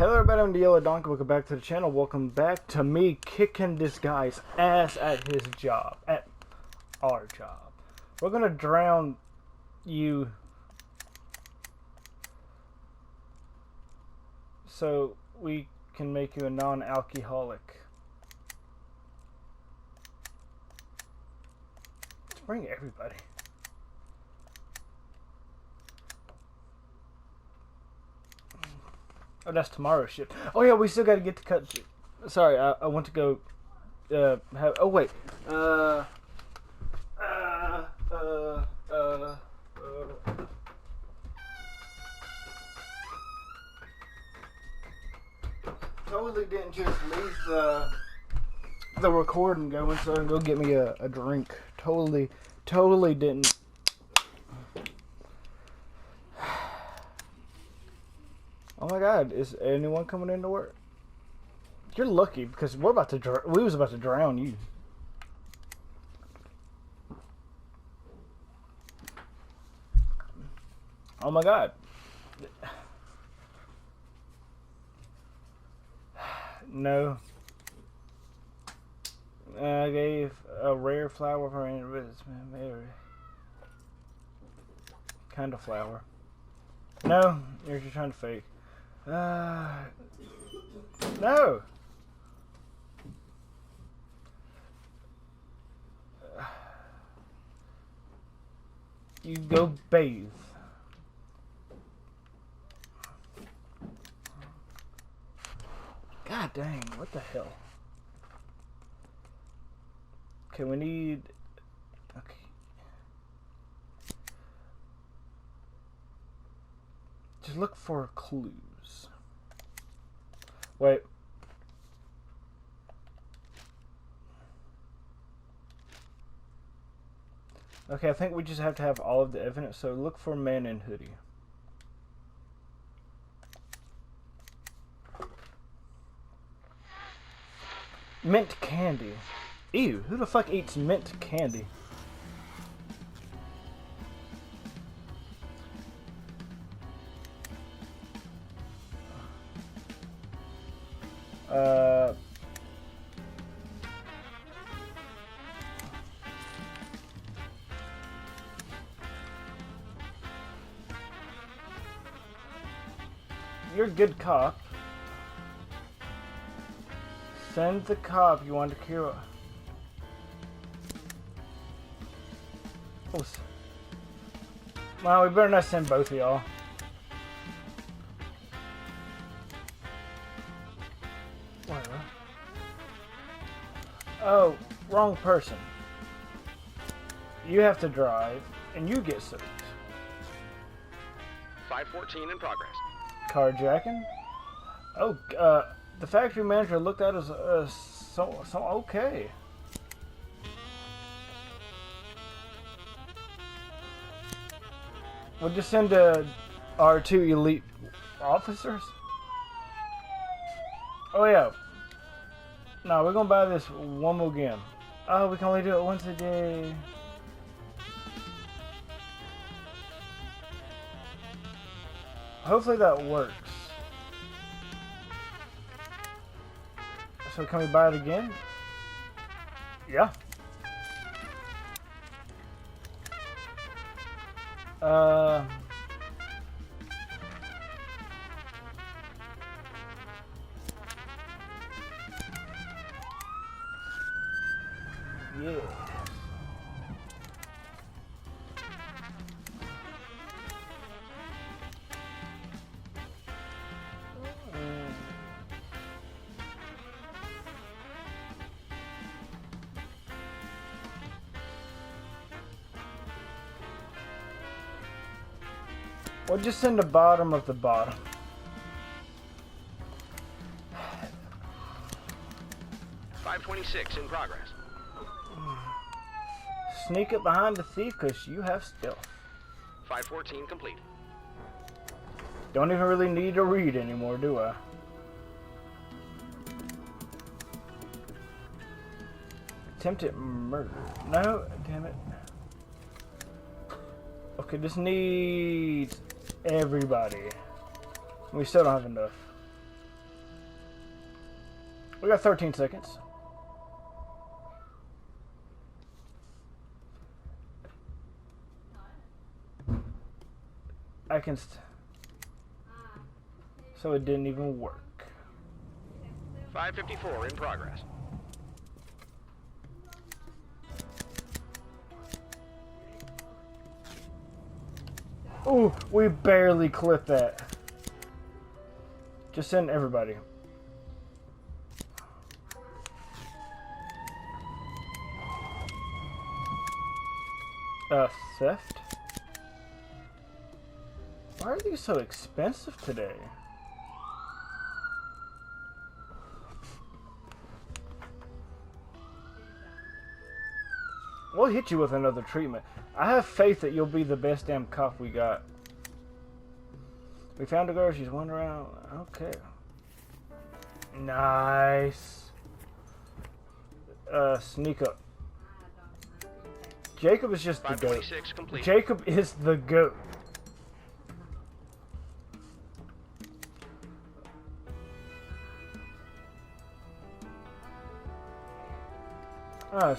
Hello everybody, I'm TheYoloDonkey. Welcome back to the channel. Welcome back to me kicking this guy's ass at his job. At our job. We're gonna drown you so we can make you a non-alcoholic. Let's bring everybody. Oh, that's tomorrow's shift. Oh yeah, we still gotta get to cut. Sorry, I want to go. Have. Oh wait. Totally didn't just leave the recording going so I can go get me a drink. Totally didn't. Oh my God! Is anyone coming into work? You're lucky because we was about to drown you. Oh my God! No. I gave a rare flower for an investment. Mary. Kind of flower. No, you're just trying to fake. No. You go bathe. God dang, what the hell? Okay, we need... Okay. Just look for clues. Wait. Okay, I think we just have to have all of the evidence, so look for man in hoodie. Mint candy. Ew, who the fuck eats mint candy? You're a good cop. Send the cop you want to kill. Oh. Well, we better not send both of y'all. Whatever. Oh, wrong person. You have to drive, and you get soaked. 514 in progress. Carjacking? Oh, the factory manager looked at us so okay. We'll just send our two elite officers. Oh yeah. No, we're gonna buy this one more game. Oh, we can only do it once a day. Hopefully that works. So can we buy it again? Yeah. Yeah. We'll just send the bottom of the bottom. $526 in progress. Sneak it behind the thief because you have stealth. 514 complete. Don't even really need to read anymore, do I? Attempted murder. No, damn it. Okay, this needs everybody. We still don't have enough. We got 13 seconds. I can so it didn't even work. 554 in progress. Ooh, we barely clipped that. Just send everybody. Theft? Why are these so expensive today? We'll hit you with another treatment. I have faith that you'll be the best damn cop we got. We found a girl, she's wandering around. Okay. Nice. Sneak up. Jacob is just the goat. Complete. Jacob is the goat.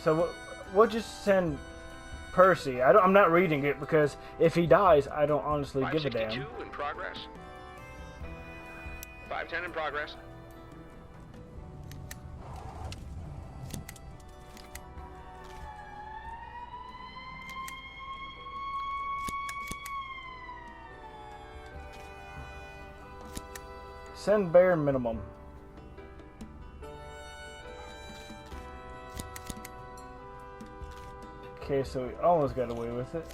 So we'll just send Percy. I'm not reading it because if he dies, I don't honestly give a damn. 562 in progress. 510 in progress. Send bare minimum. Okay, so we almost got away with it.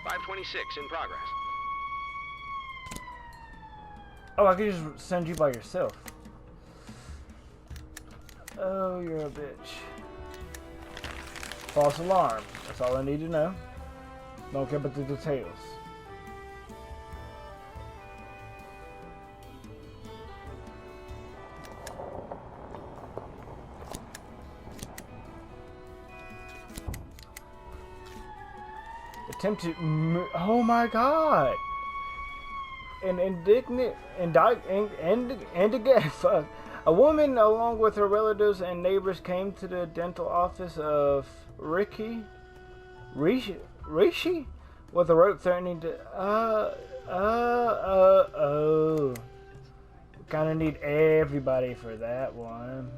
526 in progress. Oh, I could just send you by yourself. Oh, you're a bitch. False alarm. That's all I need to know. Don't care about the details. Attempted. Oh my god! An indignant and again, fuck. A woman, along with her relatives and neighbors, came to the dental office of Rishi, with a rope threatening to. Kind of need everybody for that one.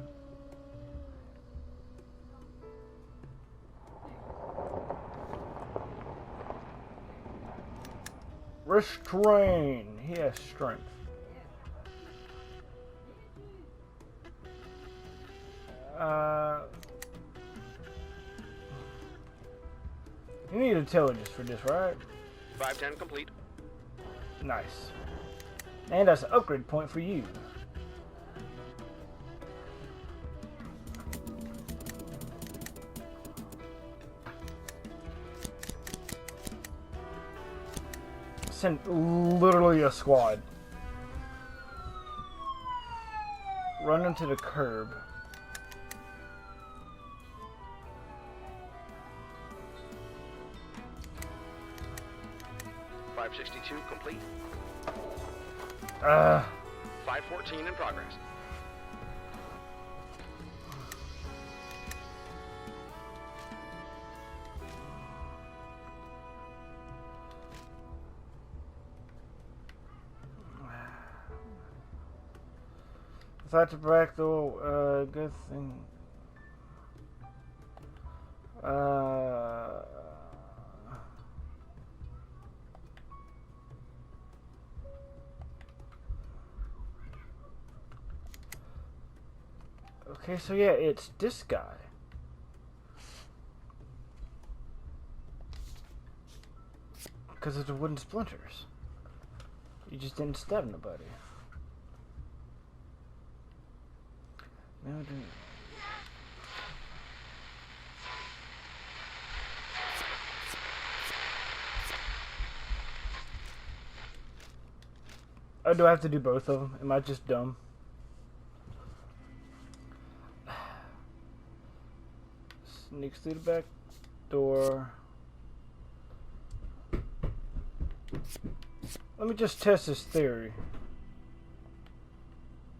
Restrain. He has strength. You need intelligence for this, right? 510 complete. Nice. And that's an upgrade point for you. Send literally a squad. Run them to the curb. .562 complete. 514 in progress. Without the back door, good thing. Okay, so yeah, it's this guy. Because of the wooden splinters. You just didn't stab nobody. No, dude. Oh, do I have to do both of them? Am I just dumb? Sneaks through the back door. Let me just test this theory.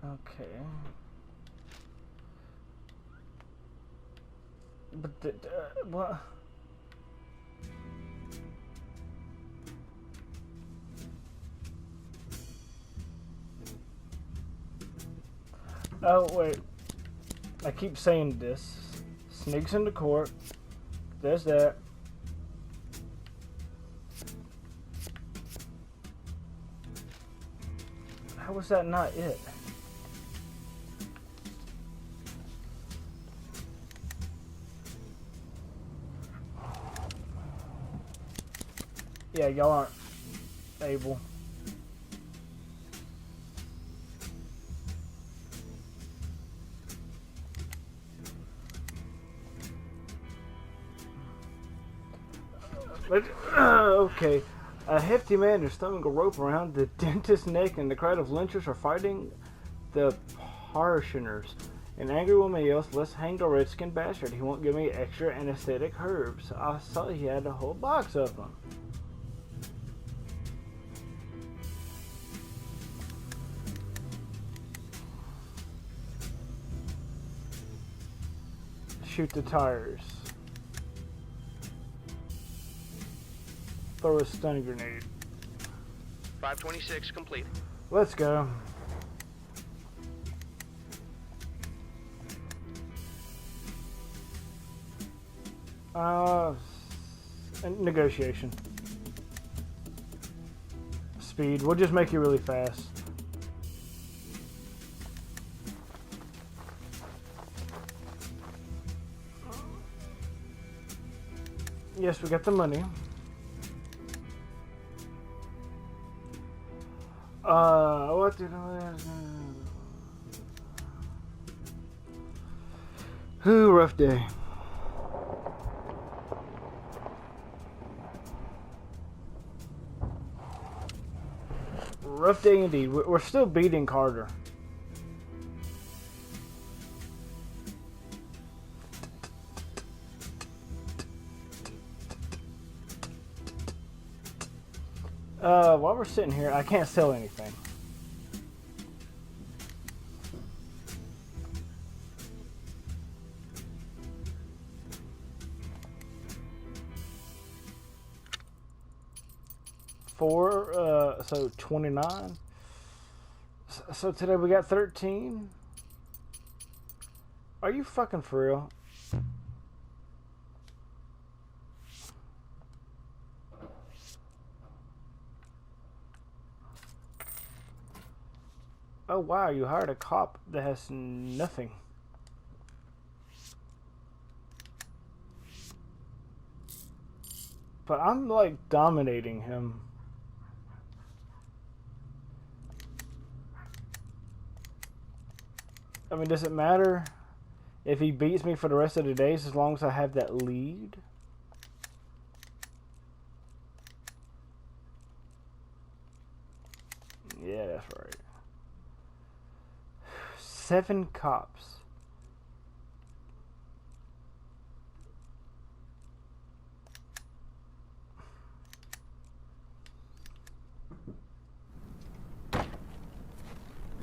Okay. But what? Oh wait, I keep saying this. Sneaks into court. There's that. How was that not it? Yeah, y'all aren't able. Okay. A hefty man is throwing a rope around the dentist's neck, and the crowd of lynchers are fighting the parishioners. An angry woman yells, "Let's hang the redskin bastard. He won't give me extra anesthetic herbs." I saw he had a whole box of them. Shoot the tires. Throw a stun grenade. 526 complete. Let's go. Negotiation. Speed. We'll just make it really fast. Yes, we got the money. What did I... Ooh, rough day. Rough day indeed. We're still beating Carter. While we're sitting here, I can't sell anything. So 29. So today we got 13. Are you fucking for real? Oh wow, you hired a cop that has nothing. But I'm like dominating him. I mean, does it matter if he beats me for the rest of the days as long as I have that lead? Yeah, that's right. 7 cops.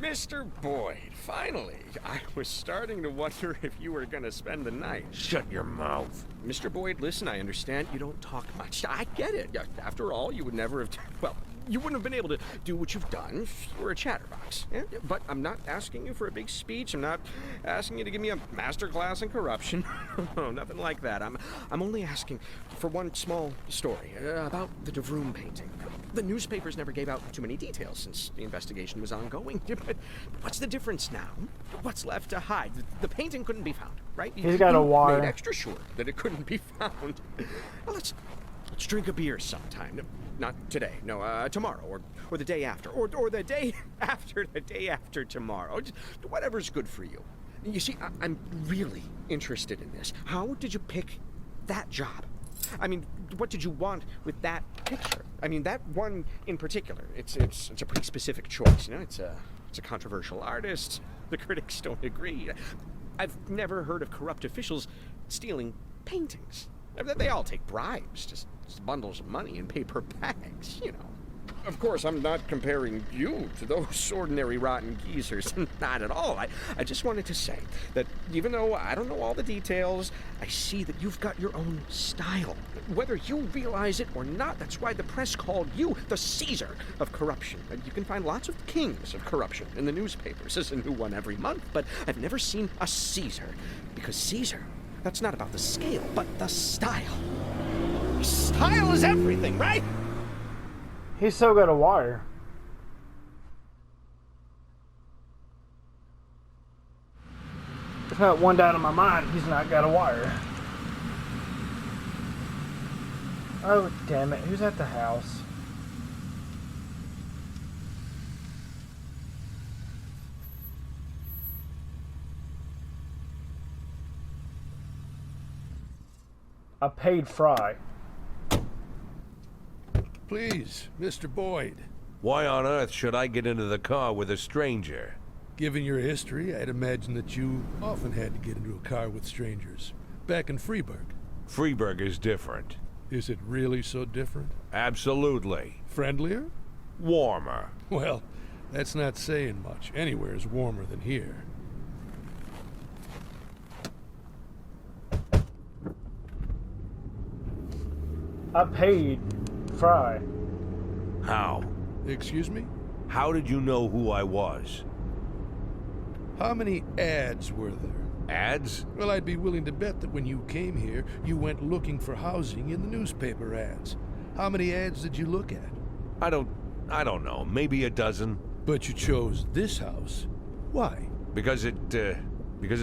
Mr. Boyd, finally. I was starting to wonder if you were going to spend the night. Shut your mouth. Mr. Boyd, listen, I understand you don't talk much. I get it. After all, you would never have... Well, you wouldn't have been able to do what you've done if you were a chatterbox. Yeah? But I'm not asking you for a big speech. I'm not asking you to give me a master class in corruption. No, nothing like that. I'm only asking for one small story about the DeVroom painting. The newspapers never gave out too many details since the investigation was ongoing. But what's the difference now? What's left to hide? The painting couldn't be found, right? He's got a wire. Made extra sure that it couldn't be found. Well, let's drink a beer sometime. Not today. No, tomorrow or the day after. Or the day after the day after tomorrow. Just whatever's good for you. You see, I'm really interested in this. How did you pick that job? I mean, what did you want with that picture? I mean, that one in particular. It's a pretty specific choice. You know, it's a controversial artist. The critics don't agree. I've never heard of corrupt officials stealing paintings. They all take bribes, just bundles of money in paper bags, you know. Of course, I'm not comparing you to those ordinary rotten geezers. Not at all. I just wanted to say that even though I don't know all the details, I see that you've got your own style. Whether you realize it or not, that's why the press called you the Caesar of corruption. And you can find lots of kings of corruption in the newspapers. There's a new one every month, but I've never seen a Caesar. Because Caesar, that's not about the scale, but the style. Style is everything, right? He's still got a wire. There's not one doubt in my mind he's not got a wire. Oh, damn it. Who's at the house? I paid Fry. Please, Mr. Boyd. Why on earth should I get into the car with a stranger? Given your history, I'd imagine that you often had to get into a car with strangers. Back in Freeburg. Freeburg is different. Is it really so different? Absolutely. Friendlier? Warmer. Well, that's not saying much. Anywhere is warmer than here. I paid Fry. How? Excuse me? How did you know who I was? How many ads were there? Ads? Well, I'd be willing to bet that when you came here, you went looking for housing in the newspaper ads. How many ads did you look at? I don't know. Maybe a dozen. But you chose this house. Why? Because it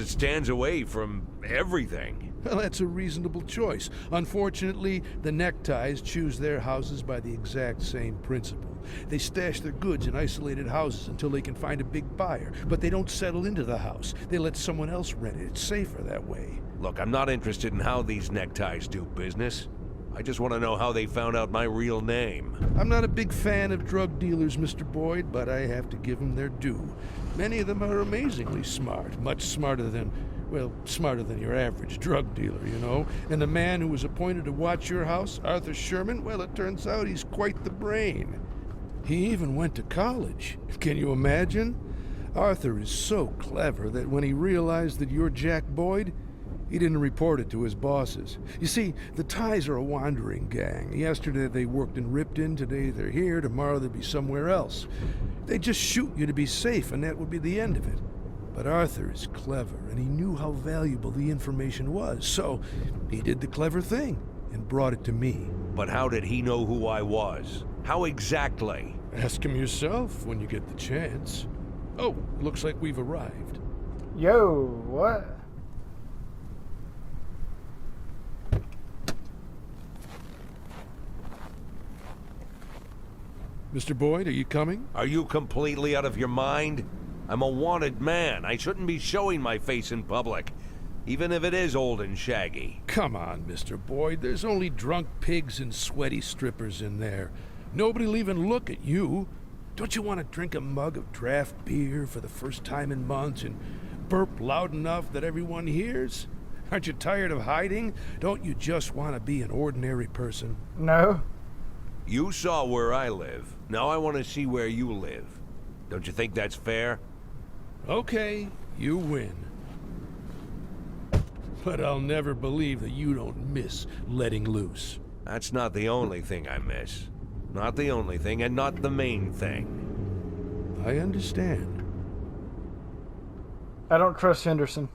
stands away from everything. Well, that's a reasonable choice. Unfortunately, the neckties choose their houses by the exact same principle. They stash their goods in isolated houses until they can find a big buyer, but they don't settle into the house. They let someone else rent it. It's safer that way. Look, I'm not interested in how these neckties do business. I just want to know how they found out my real name. I'm not a big fan of drug dealers, Mr. Boyd, but I have to give them their due. Many of them are amazingly smart, much smarter than, well, smarter than your average drug dealer, you know. And the man who was appointed to watch your house, Arthur Sherman, well, it turns out he's quite the brain. He even went to college. Can you imagine? Arthur is so clever that when he realized that you're Jack Boyd, he didn't report it to his bosses. You see, the Ties are a wandering gang. Yesterday they worked in Ripton, today they're here, tomorrow they'll be somewhere else. They just shoot you to be safe, and that would be the end of it. But Arthur is clever, and he knew how valuable the information was, so he did the clever thing and brought it to me. But how did he know who I was? How exactly? Ask him yourself when you get the chance. Oh, looks like we've arrived. Yo, what? Mr. Boyd, are you coming? Are you completely out of your mind? I'm a wanted man. I shouldn't be showing my face in public, even if it is old and shaggy. Come on, Mr. Boyd. There's only drunk pigs and sweaty strippers in there. Nobody'll even look at you. Don't you want to drink a mug of draft beer for the first time in months and burp loud enough that everyone hears? Aren't you tired of hiding? Don't you just want to be an ordinary person? No. You saw where I live. Now I want to see where you live. Don't you think that's fair? Okay, you win. But I'll never believe that you don't miss letting loose. That's not the only thing I miss. Not the only thing, and not the main thing. I understand. I don't trust Henderson.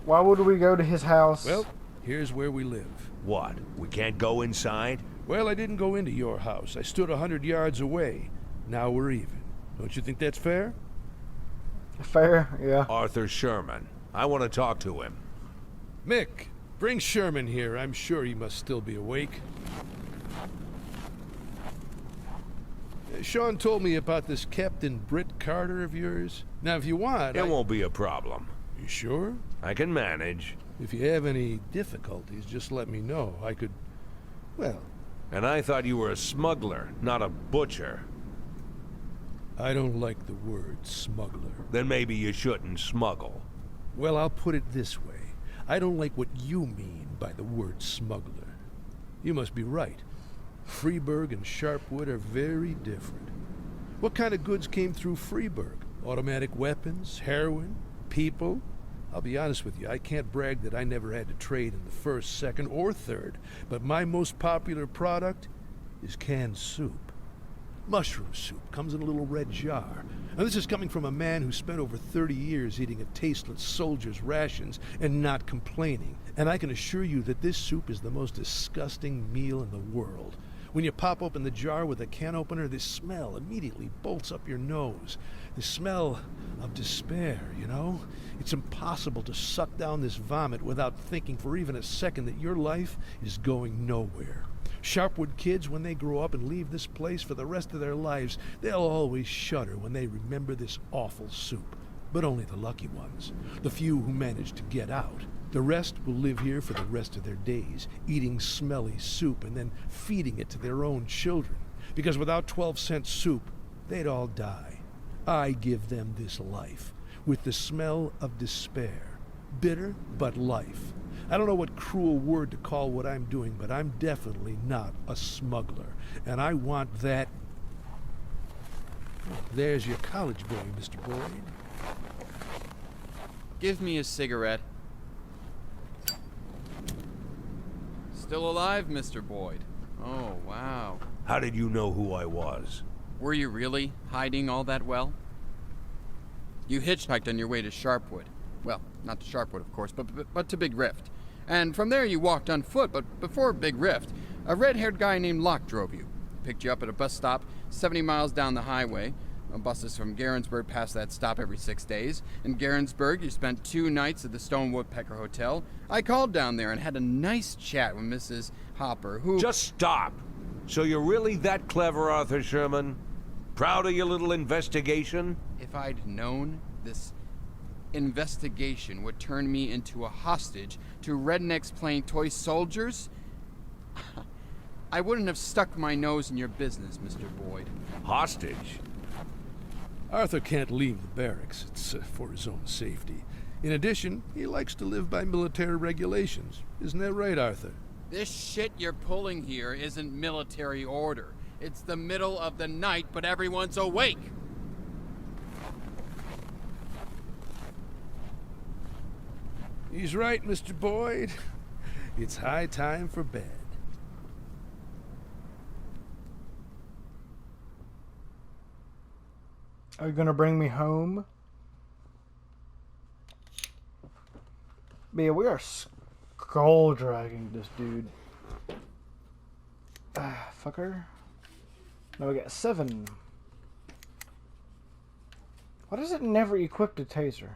Why would we go to his house? Well, here's where we live. What? We can't go inside? Well, I didn't go into your house. I stood 100 yards away. Now we're even. Don't you think that's fair? Fair, yeah. Arthur Sherman. I want to talk to him. Mick, bring Sherman here. I'm sure he must still be awake. Sean told me about this Captain Britt Carter of yours. Now, if you want, It won't be a problem. You sure? I can manage. If you have any difficulties, just let me know. I could, well... And I thought you were a smuggler, not a butcher. I don't like the word smuggler. Then maybe you shouldn't smuggle. Well, I'll put it this way. I don't like what you mean by the word smuggler. You must be right. Freeburg and Sharpwood are very different. What kind of goods came through Freeburg? Automatic weapons, heroin, people? I'll be honest with you, I can't brag that I never had to trade in the first, second, or third, but my most popular product is canned soup. Mushroom soup comes in a little red jar. Now this is coming from a man who spent over 30 years eating a tasteless soldier's rations and not complaining. And I can assure you that this soup is the most disgusting meal in the world. When you pop open the jar with a can opener, this smell immediately bolts up your nose. The smell of despair, you know? It's impossible to suck down this vomit without thinking for even a second that your life is going nowhere. Sharpwood kids, when they grow up and leave this place for the rest of their lives, they'll always shudder when they remember this awful soup. But only the lucky ones, the few who manage to get out. The rest will live here for the rest of their days, eating smelly soup and then feeding it to their own children. Because without 12-cent soup, they'd all die. I give them this life, with the smell of despair. Bitter, but life. I don't know what cruel word to call what I'm doing, but I'm definitely not a smuggler. And I want that... Oh, there's your college boy, Mr. Boyd. Give me a cigarette. Still alive, Mr. Boyd. Oh, wow. How did you know who I was? Were you really hiding all that well? You hitchhiked on your way to Sharpwood. Well, not to Sharpwood, of course, but to Big Rift. And from there you walked on foot, but before Big Rift, a red-haired guy named Locke drove you. Picked you up at a bus stop 70 miles down the highway. Buses from Garensburg pass that stop every 6 days. In Garensburg, you spent 2 nights at the Stone Woodpecker Hotel. I called down there and had a nice chat with Mrs. Hopper, who... Just stop! So you're really that clever, Arthur Sherman? Proud of your little investigation? If I'd known this investigation would turn me into a hostage to rednecks playing toy soldiers, I wouldn't have stuck my nose in your business, Mr. Boyd. Hostage? Arthur can't leave the barracks. It's for his own safety. In addition, he likes to live by military regulations. Isn't that right, Arthur? This shit you're pulling here isn't military order. It's the middle of the night, but everyone's awake. He's right, Mr. Boyd. It's high time for bed. Are you gonna bring me home? But yeah, we are skull dragging this dude. Fucker. Now we got 7. Why does it never equip the taser?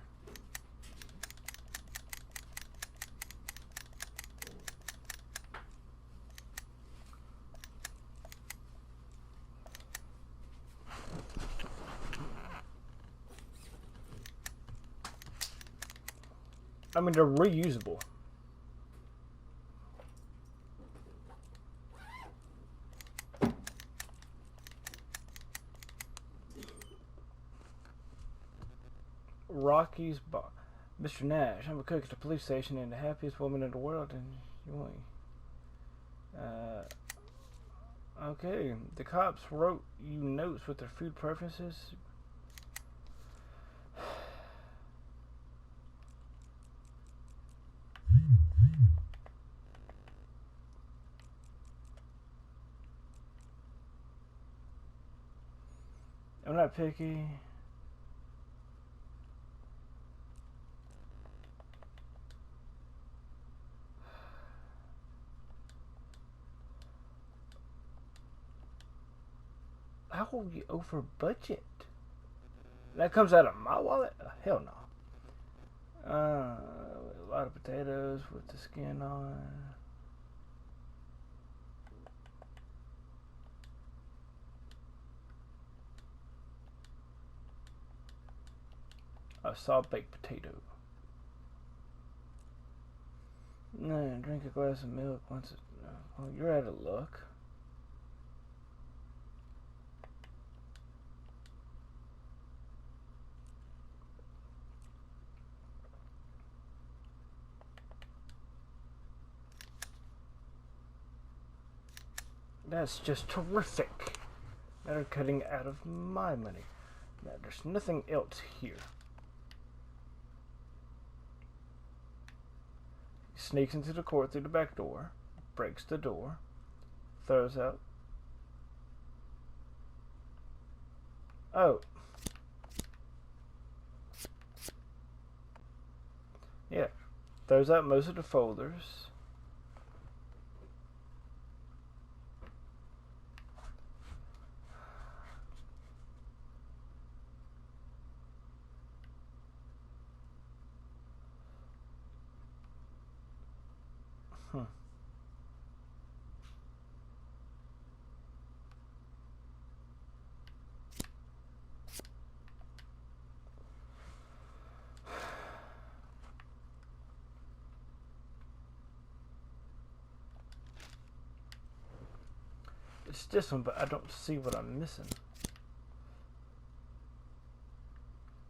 I mean, they're reusable. Rocky's bar. Mr. Nash, I'm a cook at the police station and the happiest woman in the world, and you want okay. The cops wrote you notes with their food preferences. I'm not picky. How will you over budget? That comes out of my wallet? Hell no. A lot of potatoes with the skin on. A salt baked potato. No, drink a glass of milk once it. Well, you're out of luck. That's just terrific. Now they're cutting out of my money. Now there's nothing else here. He sneaks into the court through the back door, breaks the door, throws out. Oh. Yeah. Throws out most of the folders. It's this one, but I don't see what I'm missing.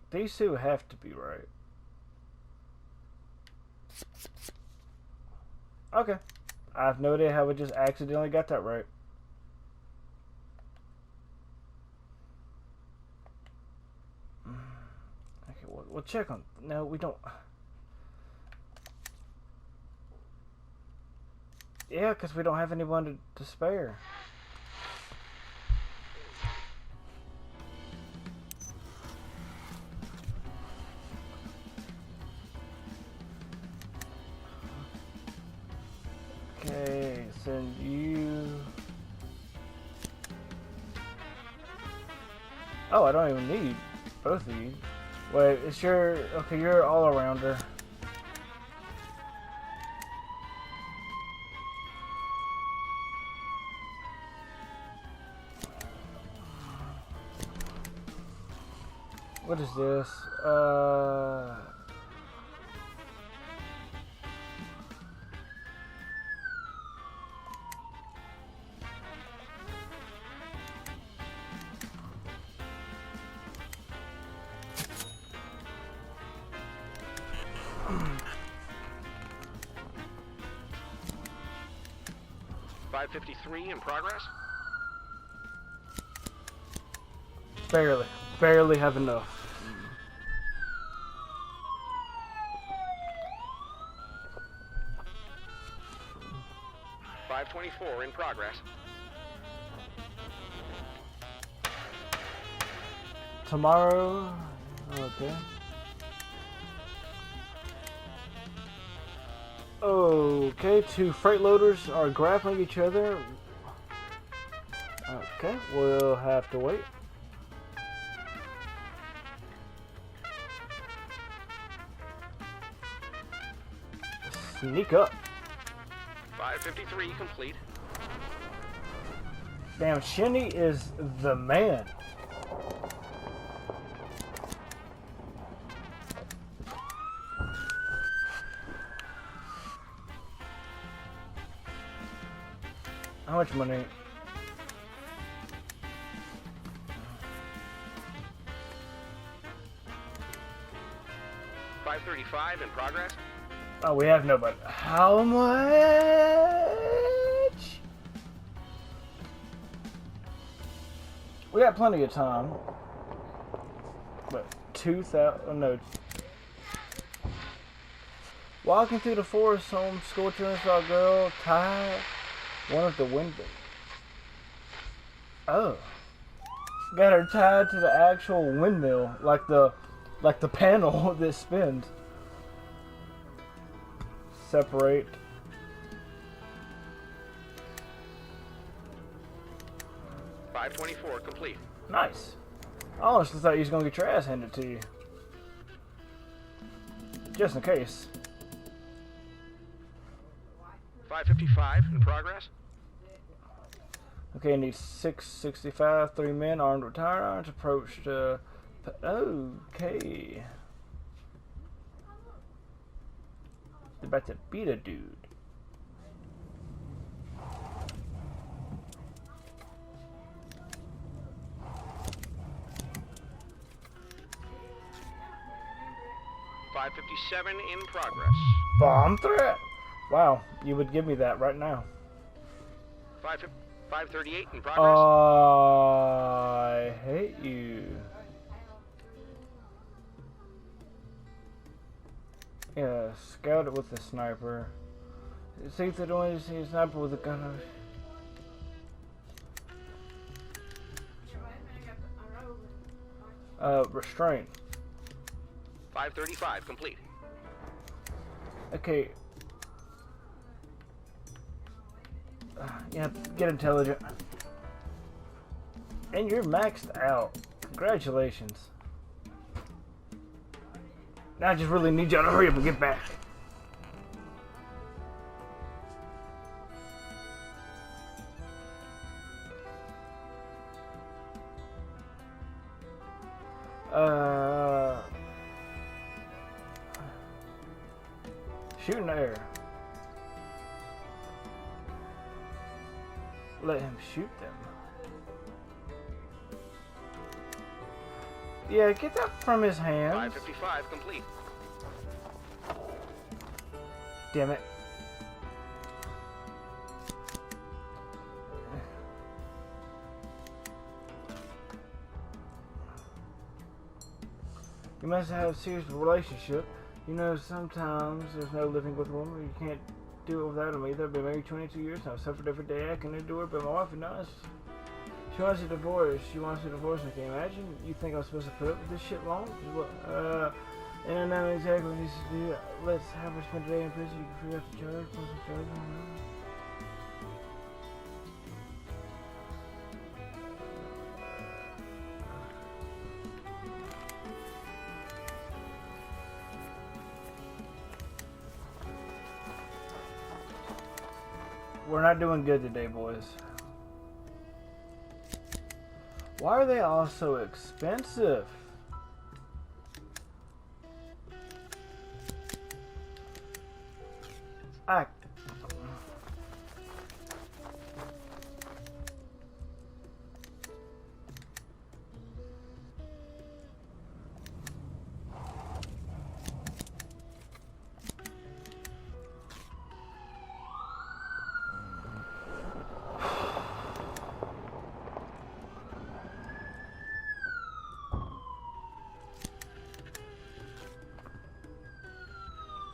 These two have to be right. Okay. I have no idea how we just accidentally got that right. Okay, we'll check on... No, we don't... Yeah, because we don't have anyone to spare. Okay, send you... Oh, I don't even need both of you. Wait, it's your... Okay, you're all-arounder. What is this? .553 in progress. Barely have enough. 524 in progress. Tomorrow. Okay. Okay, two freight loaders are grappling each other. Okay, we'll have to wait. Sneak up. 553 complete. Damn, Shinny is the man. How much money? .535 in progress. Oh, we have nobody. How much? We got plenty of time. But 2,000. Oh, no. Walking through the forest, home school children saw a girl tied one of the windows. Oh. Got her tied to the actual windmill, like the panel that spins. Separate. .524 complete. Nice. I honestly thought you was gonna get your ass handed to you. Just in case. 555 in progress. Okay, I need 665, 3 men armed with tire irons approached. Okay. They're about to beat a dude. .557 in progress. Bomb threat. Wow, you would give me that right now. 5 538 in progress. I hate you. Yeah, scout it with the sniper. See if they don't want to see a sniper with a gun. Restraint. 535 complete. Okay. Yeah, get intelligent. And you're maxed out. Congratulations. Now I just really need y'all to hurry up and get back. Shoot in the air. Let him shoot them. Yeah, get that from his hands. 555 complete. Damn it. You must have a serious relationship. You know, sometimes there's no living with a woman. You can't do it without him either. I've been married 22 years now. I've suffered every day I can endure, but my wife is nice. She wants a divorce. She wants a divorce. I can't imagine. You think I'm supposed to put up with this shit long? And I know exactly what needs to do. Let's have her spend a day in prison. You can figure out the charge. Plus the charge. We're not doing good today, boys. Why are they all so expensive? I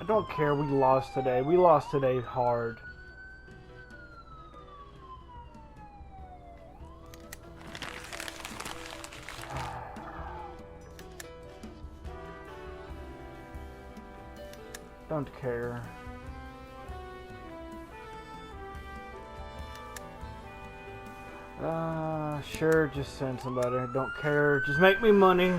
don't care. We lost today. We lost today hard. Don't care. Sure, just send somebody. Don't care. Just make me money.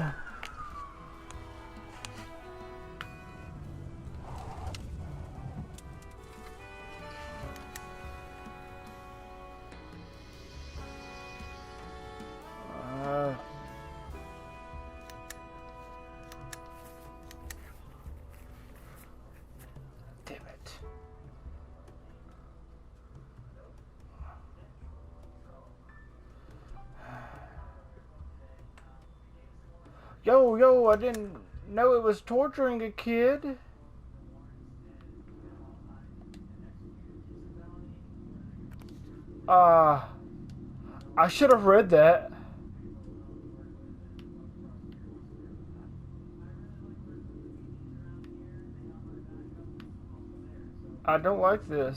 Damn it. Yo, I didn't know it was torturing a kid. I should have read that. I don't like this.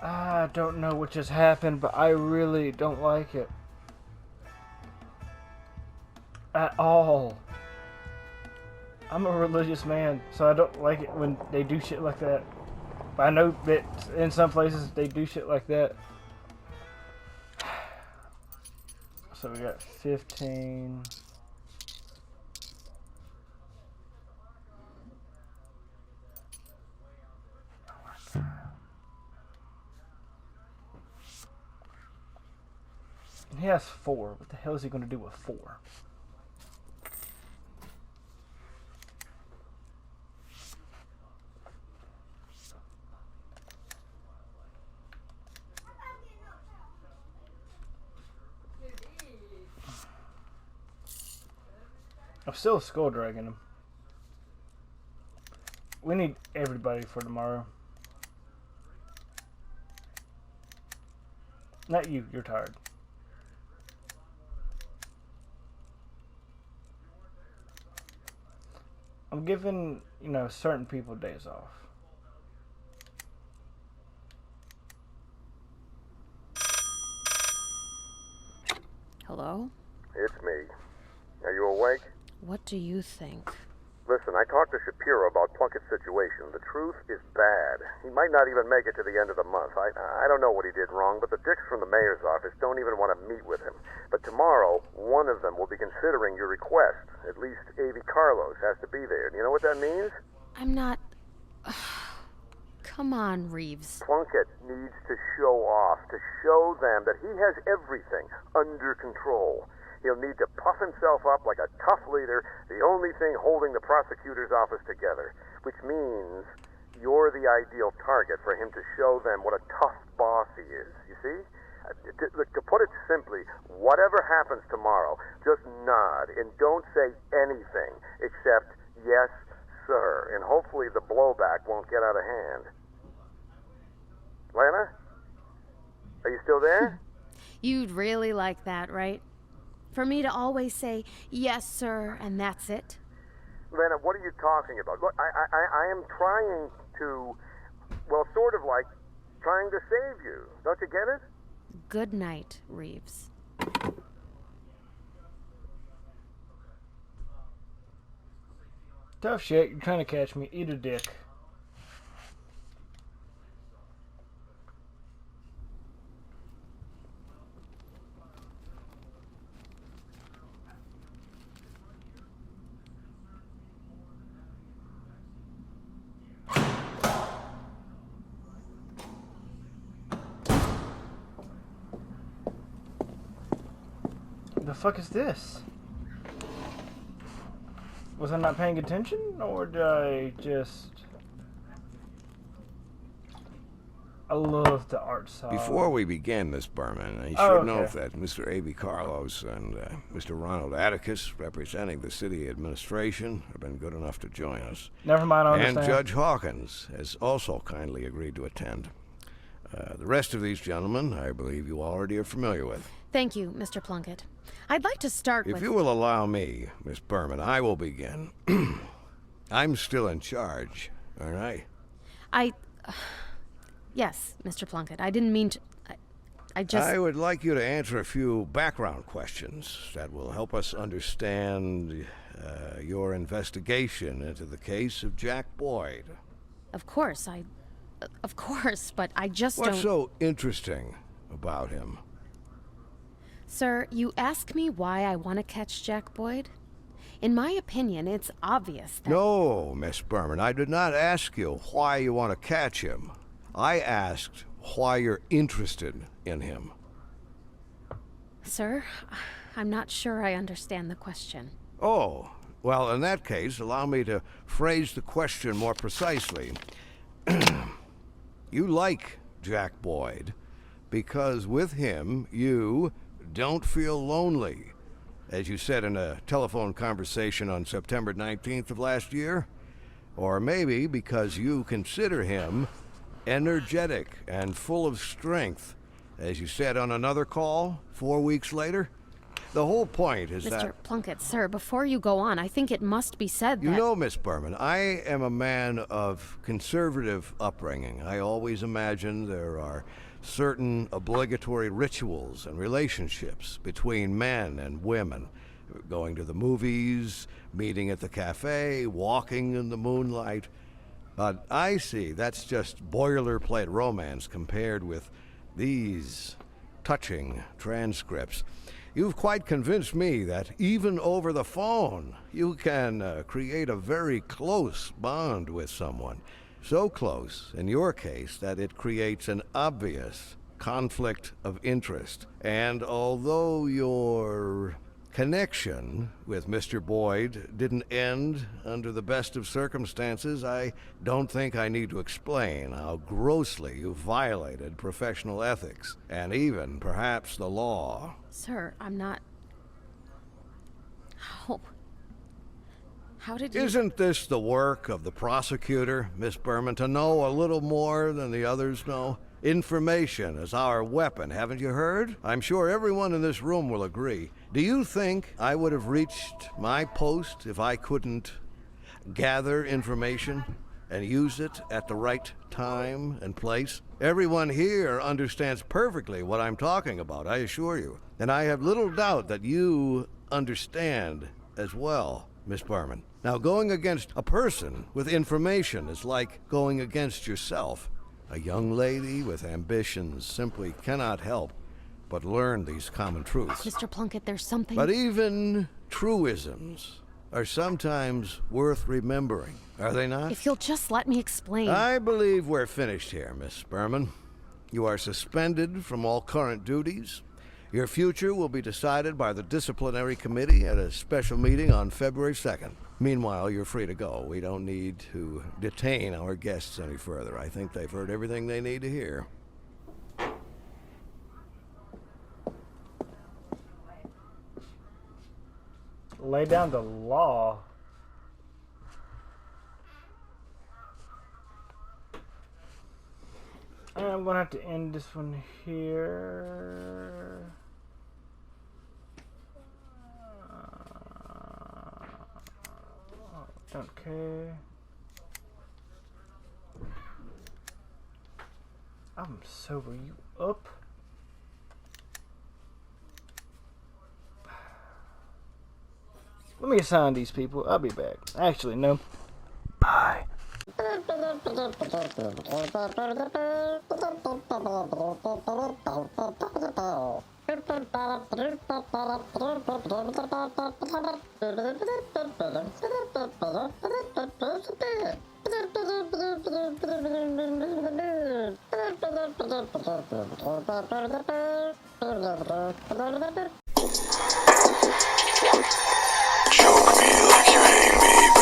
I don't know what just happened, but I really don't like it. At all. I'm a religious man, so I don't like it when they do shit like that. But I know that in some places they do shit like that. So we got 15. He has 4. What the hell is he going to do with 4? I'm still skull dragging him. We need everybody for tomorrow. Not you, you're tired. I'm giving, certain people days off. Hello? It's me. Are you awake? What do you think? Listen, I talked to Shapiro about Plunkett's situation. The truth is bad. He might not even make it to the end of the month. I don't know what he did wrong, but the dicks from the mayor's office don't even want to meet with him. But tomorrow, one of them will be considering your request. At least Avi Carlos has to be there. Do you know what that means? I'm not... Come on, Reeves. Plunkett needs to show off, to show them that he has everything under control. He'll need to puff himself up like a tough leader, the only thing holding the prosecutor's office together, which means you're the ideal target for him to show them what a tough boss he is, you see? To put it simply, whatever happens tomorrow, just nod and don't say anything except, yes, sir, and hopefully the blowback won't get out of hand. Lana? Are you still there? You'd really like that, right? For me to always say, yes, sir, and that's it? Lana, what are you talking about? Look, I am trying to, well, sort of like trying to save you. Don't you get it? Good night, Reeves. Tough shit, you're trying to catch me. Eat a dick. The fuck is this? Was I not paying attention, or did I just... I love the art style. Before we begin, Miss Berman, I should note that Mr. A.B. Carlos and Mr. Ronald Atticus, representing the city administration, have been good enough to join us. Never mind, I understand. And Judge Hawkins has also kindly agreed to attend. The rest of these gentlemen, I believe you already are familiar with. Thank you, Mr. Plunkett. I'd like to start with... If you will allow me, Miss Berman, I will begin. I'm still in charge, all right? Yes, Mr. Plunkett. I didn't mean to... I just... I would like you to answer a few background questions that will help us understand your investigation into the case of Jack Boyd. Of course, but I just don't... What's so interesting about him? Sir, you ask me why I want to catch Jack Boyd? In my opinion, it's obvious that... No, Miss Berman, I did not ask you why you want to catch him. I asked why you're interested in him. Sir, I'm not sure I understand the question. Oh, well, in that case, allow me to phrase the question more precisely. You like Jack Boyd because with him, you don't feel lonely, as you said in a telephone conversation on September 19th of last year. Or maybe because you consider him energetic and full of strength, as you said on another call 4 weeks later. The whole point is that... Mr. Plunkett, sir, before you go on, I think it must be said that... You know, Miss Berman, I am a man of conservative upbringing. I always imagine there are certain obligatory rituals and relationships between men and women. Going to the movies, meeting at the cafe, walking in the moonlight. But I see that's just boilerplate romance compared with these touching transcripts. You've quite convinced me that even over the phone, you can create a very close bond with someone. So close, in your case, that it creates an obvious conflict of interest. And although your connection with Mr. Boyd didn't end under the best of circumstances, I don't think I need to explain how grossly you violated professional ethics, and even, perhaps, the law. Sir, I'm not... How did you... Isn't this the work of the prosecutor, Miss Berman, to know a little more than the others know? Information is our weapon, haven't you heard? I'm sure everyone in this room will agree. Do you think I would have reached my post if I couldn't gather information and use it at the right time and place? Everyone here understands perfectly what I'm talking about, I assure you. And I have little doubt that you understand as well, Miss Berman. Now, going against a person with information is like going against yourself. A young lady with ambitions simply cannot help but learn these common truths. Mr. Plunkett, there's something... But even truisms are sometimes worth remembering, are they not? If you'll just let me explain... I believe we're finished here, Miss Berman. You are suspended from all current duties. Your future will be decided by the disciplinary committee at a special meeting on February 2nd. Meanwhile, you're free to go. We don't need to detain our guests any further. I think they've heard everything they need to hear. Lay down the law. And I'm gonna have to end this one here. Okay. I'm sober. You up? Let me assign these people. I'll be back. Actually, no. Bye. Choke me like you hate me.